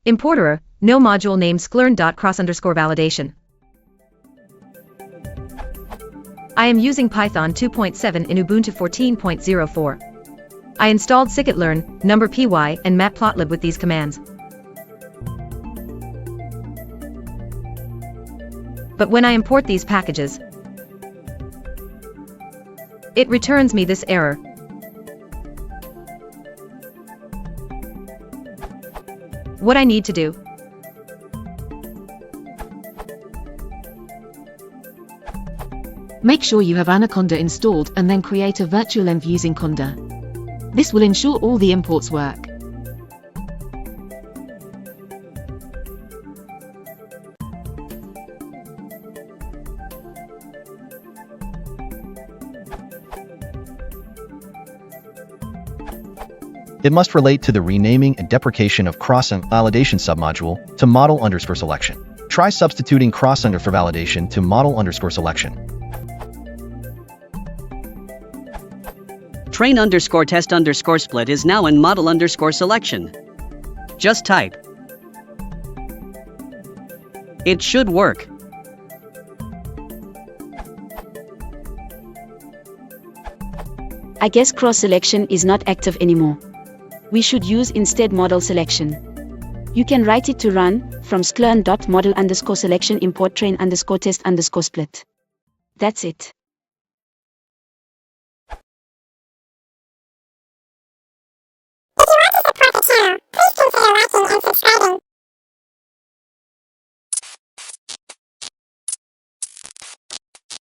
ImportError, no module name scikit-learn.cross_validation. I am using Python 2.7 in Ubuntu 14.04. I installed scikit-learn, NumPy, and matplotlib with these commands. But when I import these packages, it returns me this error. What I need to do? Make sure you have Anaconda installed and then create a virtual env using Conda. This will ensure all the imports work. It must relate to the renaming and deprecation of cross-validation submodule to model_selection. Try substituting cross-for validation to model_selection. Train_test_split is now in model_selection. Just type. It should work. I guess cross-selection is not active anymore. We should use instead model selection. You can write it to run from scikit-learn.model_selection import train_test_split. That's it.